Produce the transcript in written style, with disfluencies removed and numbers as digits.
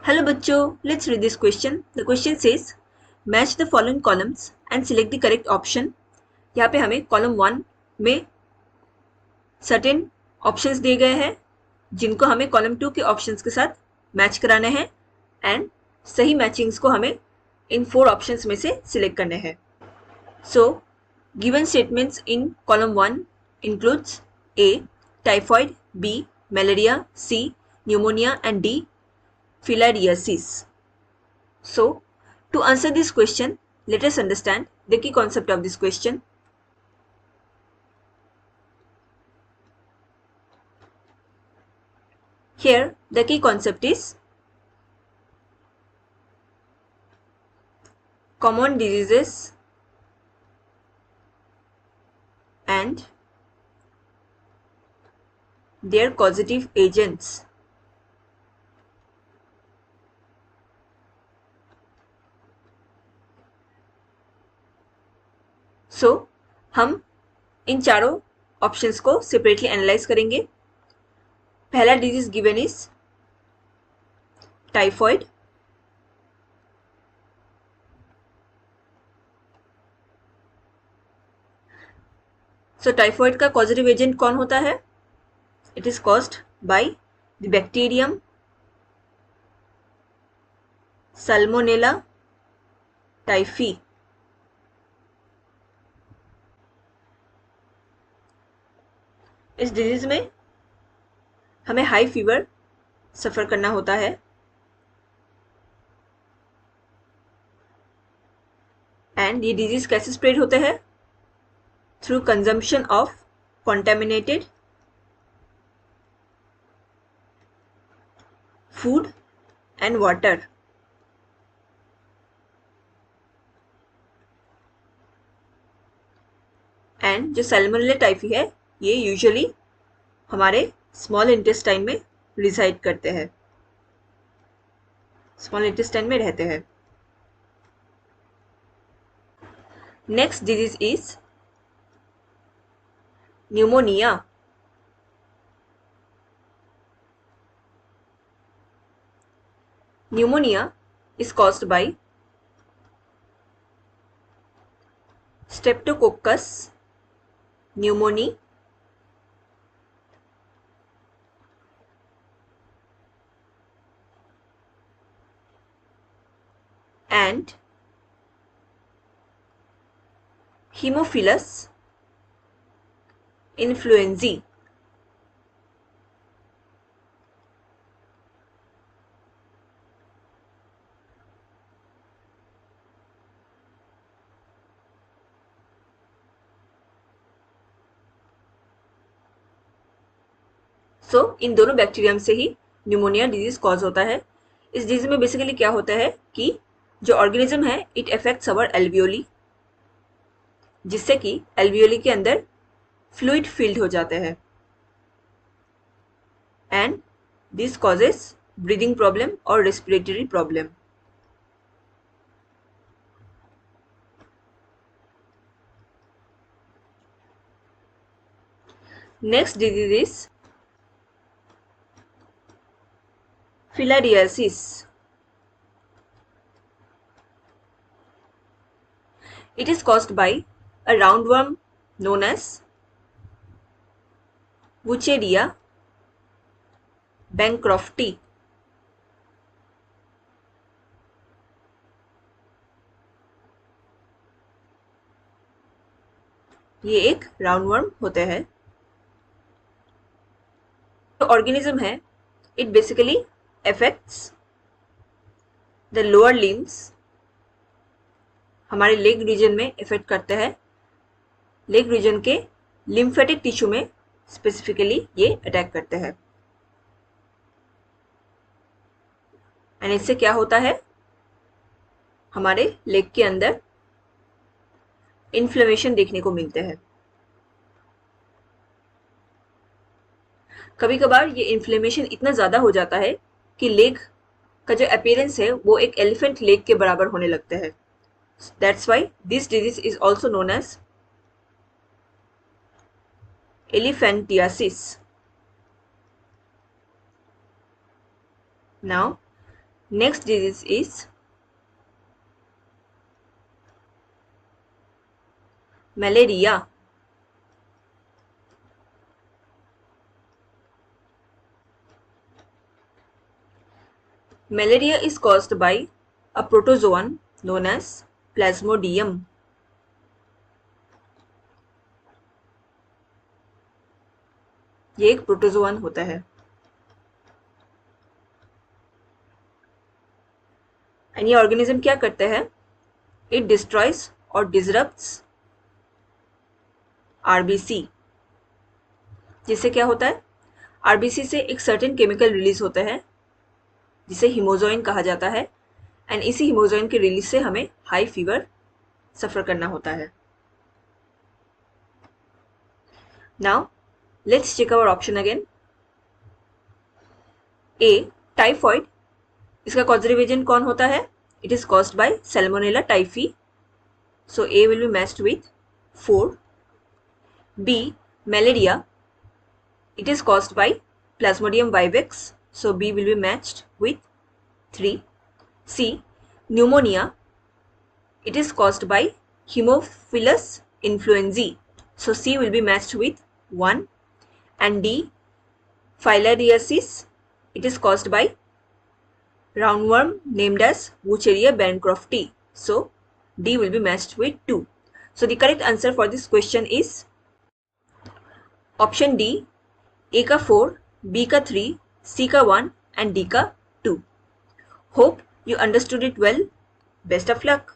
Hello बच्चों, let's read this question. The question says, match the following columns and select the correct option. यहाँ पे हमें column 1 में certain options दिए गए हैं जिनको हमें कॉलम 2 के ऑप्शंस के साथ मैच कराने हैं एंड सही मैचिंग्स को हमें इन 4 ऑप्शंस में से सिलेक्ट करने हैं. So, given statements in column 1 includes A. Typhoid, B. Malaria, C. Pneumonia and D. Filariasis. So, to answer this question, let us understand the key concept of this question. Here, the key concept is common diseases and their causative agents. So, हम इन चारों options को separately analyse करेंगे. पहला disease given is typhoid. So typhoid का causative agent कौन होता है? It is caused by the bacterium Salmonella typhi. इस डिजीज में हमें हाई फीवर सफ़र करना होता है एंड ये डिजीज कैसे स्प्रेड होते हैं? Through consumption of contaminated food and water. And जो सैल्मोनेला टाइफी है ये यूजुअली हमारे स्मॉल इंटेस्टाइन में रिसाइड करते हैं, स्मॉल इंटेस्टाइन में रहते हैं. Next disease is pneumonia. Pneumonia is caused by Streptococcus pneumoniae and Haemophilus influenzae. सो इन दोनों बैक्टीरियम से ही न्यूमोनिया डिजीज कॉज होता है. इस डिजीज में बेसिकली क्या होता है कि जो ऑर्गेनिज्म है इट अफेक्ट्स अवर एल्वियोली, जिससे कि एल्वियोली के अंदर फ्लूइड फील्ड हो जाते हैं and this causes breathing problem और respiratory problem. Next disease is filariasis. It is caused by a roundworm known as Wucheria bancrofti. ये एक राउंडवर्म होते हैं. जो ऑर्गेनिज्म है it basically affects the lower limbs. हमारे लेग रीजन में effect करते हैं. लेग रीजन के लिम्फेटिक टिश्यू में स्पेसिफिकली ये अटैक करते हैं एंड इससे क्या होता है? हमारे लेग के अंदर इन्फ्लेमेशन देखने को मिलते हैं. कभी कभार ये इन्फ्लेमेशन इतना ज़्यादा हो जाता है कि लेग का जो अपीयरेंस है वो एक एलिफेंट लेग के बराबर होने लगते हैं. That's why this disease is also known as elephantiasis. Now, Next disease is malaria. Malaria is caused by a protozoan known as Plasmodium. ये एक प्रोटोजोआन होता है. एंड ये ऑर्गेनिज्म क्या करता है? इट डिस्ट्रॉयज और डिसरप्ट्स आरबीसी. जिससे क्या होता है? आरबीसी से एक सर्टेन केमिकल रिलीज होता है जिसे हिमोजोइन कहा जाता है. एंड इसी हिमोजोइन के रिलीज से हमें हाई फीवर सफर करना होता है. Now let's check our option again. A, typhoid. इसका कॉजेटिव एजेंट कौन होता है? It is caused by salmonella typhi. So A will be matched with 4. B, malaria. It is caused by Plasmodium vivax. So B will be matched with 3. C, pneumonia. It is caused by Haemophilus influenzae. So C will be matched with 1. And D, filariasis. It is caused by roundworm named as Wuchereria bancrofti. So D will be matched with 2. So the correct answer for this question is option D. A का 4, B का 3, C का 1 and D का 2. Hope you understood it well. Best of luck.